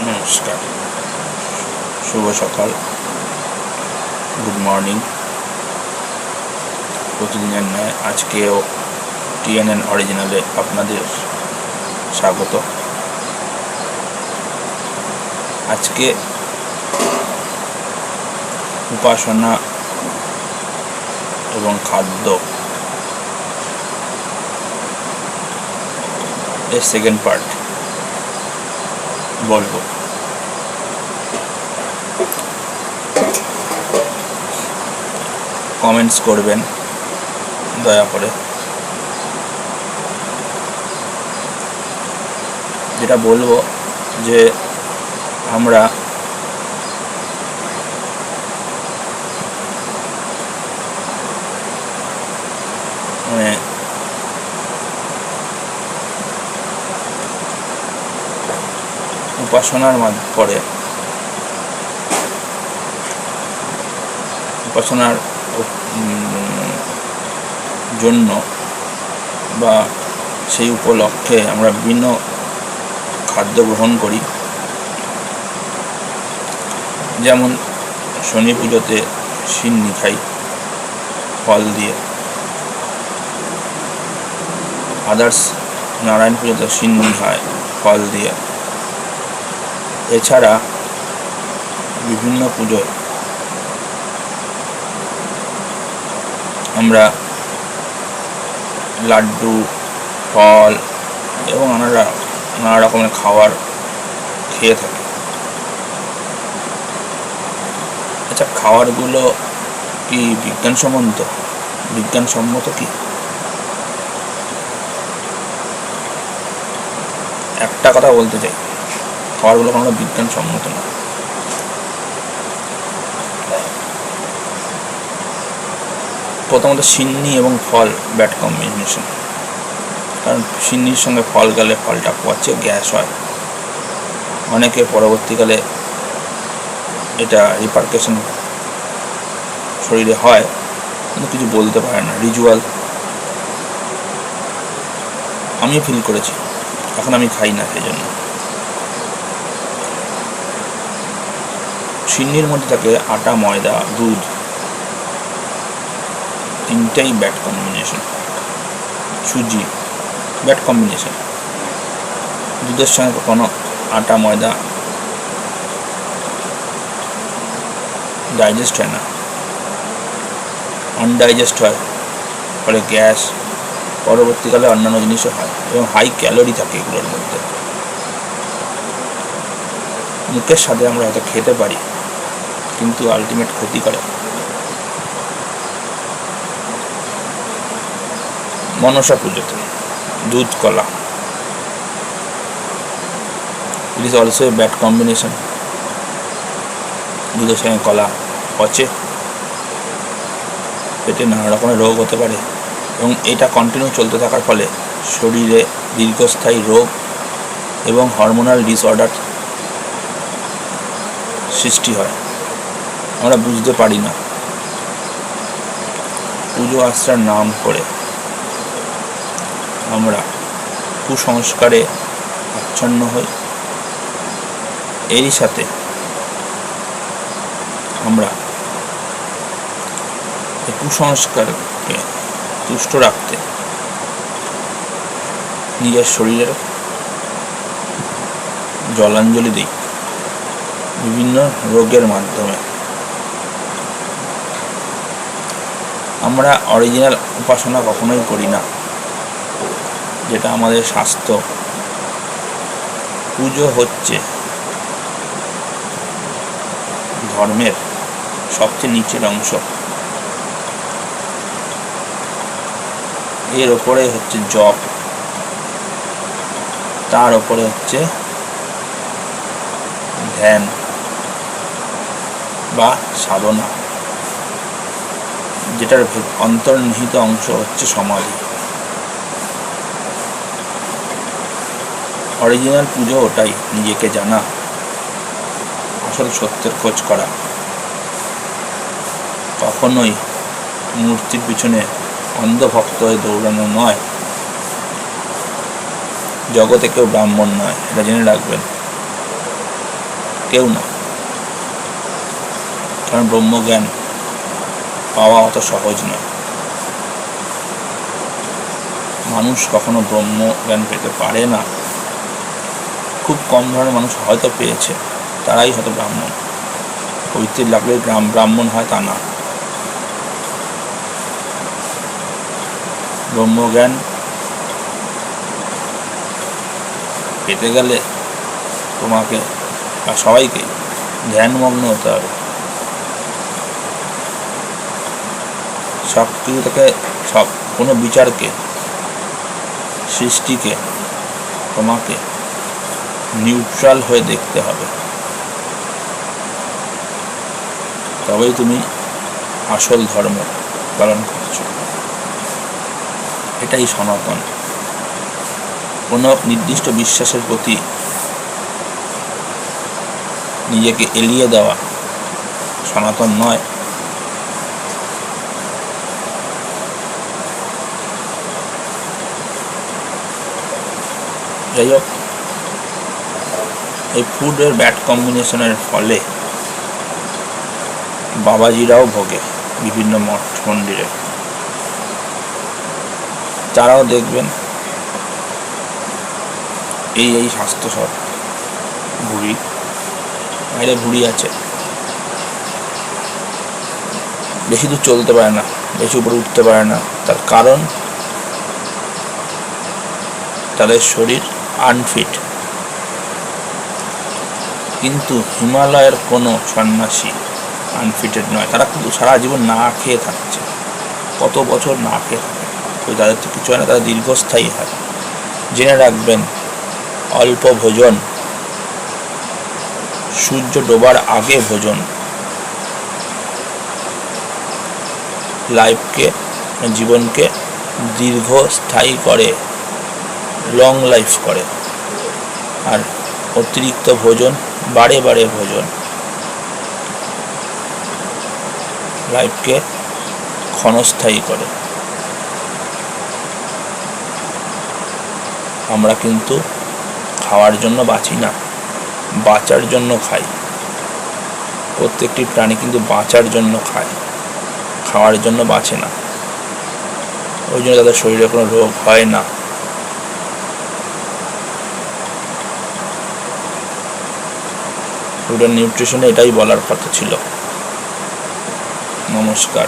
নমস্কার, শুভ সকাল, good morning. প্রতিদিনের ন্যায় আজকেও TNN অরিজিনালে আপনাদের স্বাগত। আজকে উপাসনা এবং খাদ্য এর সেকেন্ড পার্ট বলবো। কমেন্টস করবেন দয়া করে। যেটা বলবো যে আমরা উপাসনার উপাসনার জন্য বা সেই উপলক্ষে আমরা বিভিন্ন খাদ্য গ্রহণ করি। যেমন শনি পুজোতে সিন্নি খাই ফল দিয়ে, আদার্স নারায়ণ পুজোতে সিন্নি হয় ফল দিয়ে। এছাড়া বিভিন্ন পুজোয় আমরা লাড্ডু, ফল এবং নানা রকমের খাবার খেয়ে থাকি। আচ্ছা, খাবারগুলো কি বিজ্ঞানসম্মত কি? একটা কথা বলতে চাই, খাবারগুলো কোনো বিজ্ঞানসম্মত না। প্রথমত সিন্নি এবং ফল ব্যাড কম্বিনেশন, কারণ সিন্নির সঙ্গে ফল গেলে ফলটা পচে গ্যাস হয়। অনেকে পরবর্তীকালে এটা রিপারকেশন শরীরে হয়, কিন্তু কিছু বলতে পারে না, রিচুয়াল। আমিও ফিল করেছি, এখন আমি খাই না। সেই জন্য সিন্নির মধ্যে থাকে আটা, ময়দা, দুধ, তিনটাই ব্যাড কম্বিনেশন। সুজি ব্যাড কম্বিনেশন। দুধের সঙ্গে কখনো আটা, ময়দা ডাইজেস্ট হয় না, আনডাইজেস্ট হয়, ফলে গ্যাস, পরবর্তীকালে অন্যান্য জিনিসও হয়, এবং হাই ক্যালোরি থাকে এগুলোর মধ্যে। মুখের স্বাদে আমরা হয়তো খেতে পারি, কিন্তু আলটিমেট ক্ষতি করে। মনসা পুজোতে দুধ কলা, it is also a bad combination. দুধের সঙ্গে কলা পচে, পেটে নানা রকমের রোগ হতে পারে, এবং এটা কন্টিনিউ চলতে থাকার ফলে শরীরে দীর্ঘস্থায়ী রোগ এবং হরমোনাল ডিসঅর্ডার সৃষ্টি হয়। আমরা বুঝতে পারি না। পুজো আশ্রার নাম করে আমরা কুসংস্কারে আচ্ছন্ন হই। এরই সাথে আমরা এই কুসংস্কারকে তুষ্ট রাখতে নিজের শরীরের জলাঞ্জলি দিই বিভিন্ন রোগের মাধ্যমে। আমরা অরিজিনাল উপাসনা কখনোই করি না, যেটা আমাদের স্বাস্থ্য। পুজো হচ্ছে ধর্মের সবচেয়ে নিচের অংশ। এর ওপরে হচ্ছে জপ, তার ওপরে হচ্ছে ধ্যান বা সাধনা, যেটার অন্তর্নিহিত অংশ হচ্ছে সমাধি। অরিজিনাল পুজো ওটাই, নিজেকে জানা, আসল সত্যের খোঁজ করা। কখনোই মূর্তির পিছনে অন্ধভক্ত হয়ে দৌড়ানো নয়। জগতে কেউ ব্রাহ্মণ নয়, এটা জেনে রাখবেন। কেউ না। কারণ ব্রহ্মজ্ঞান পাওয়া অত সহজ নয়। মানুষ কখনো ব্রহ্মজ্ঞান পেতে পারে না। খুব কম ধরনের মানুষ হয়তো পেয়েছে, তারাই হয়তো ব্রাহ্মণ। পবিত্রের লাগলে ব্রাহ্মণ হয় তা না। ব্রহ্মজ্ঞান পেতে গেলে তোমাকে বা সবাইকে ধ্যানমগ্ন হতে হবে। সব কিছু থেকে কোনো বিচারকে, সৃষ্টিকে তোমাকে নিউট্রাল হয়ে দেখতে হবে, তবেই তুমি আসল ধর্ম পালন করছো। এটাই সনাতন। কোনো নির্দিষ্ট বিশ্বাসের প্রতি নিজেকে এলিয়ে দেওয়া সনাতন নয়। যাই হোক, এই ফুডের ব্যাড কম্বিনেশনের ফলে বাবাজিরাও ভোগে বিভিন্ন মঠ মন্দিরে। তারাও দেখবেন এই স্বাস্থ্য সব ভুঁড়ি, বাইরে ভুঁড়ি আছে, বেশি দূর চলতে পারে না, বেশি উপরে উঠতে পারে না। তার কারণ তাদের শরীর আনফিট। কিন্তু হিমালয়ের কোনো সন্ন্যাসী আনফিটেড নয়। তারা কিন্তু সারা জীবন না খেয়ে থাকছে, কত বছর না খেয়ে থাকে। ওই তাদের তো কিছু হয় না, তারা দীর্ঘস্থায়ী হয়। জেনে রাখবেন, অল্প ভোজন, সূর্য ডোবার আগে ভোজন লাইফকে, জীবনকে দীর্ঘস্থায়ী করে, লং লাইফ করে। আর অতিরিক্ত ভোজন, বারে বারে ভোজন লাইফকে ক্ষণস্থায়ী করে। আমরা কিন্তু খাওয়ার জন্য বাঁচি না, বাঁচার জন্য খাই। প্রত্যেকটি প্রাণী কিন্তু বাঁচার জন্য খায়, খাওয়ার জন্য বাঁচে না। ওই জন্য তাদের শরীরে কোনো রোগ হয় না। ফুড অ্যান্ড নিউট্রিশনে এটাই বলার কথা ছিল। নমস্কার।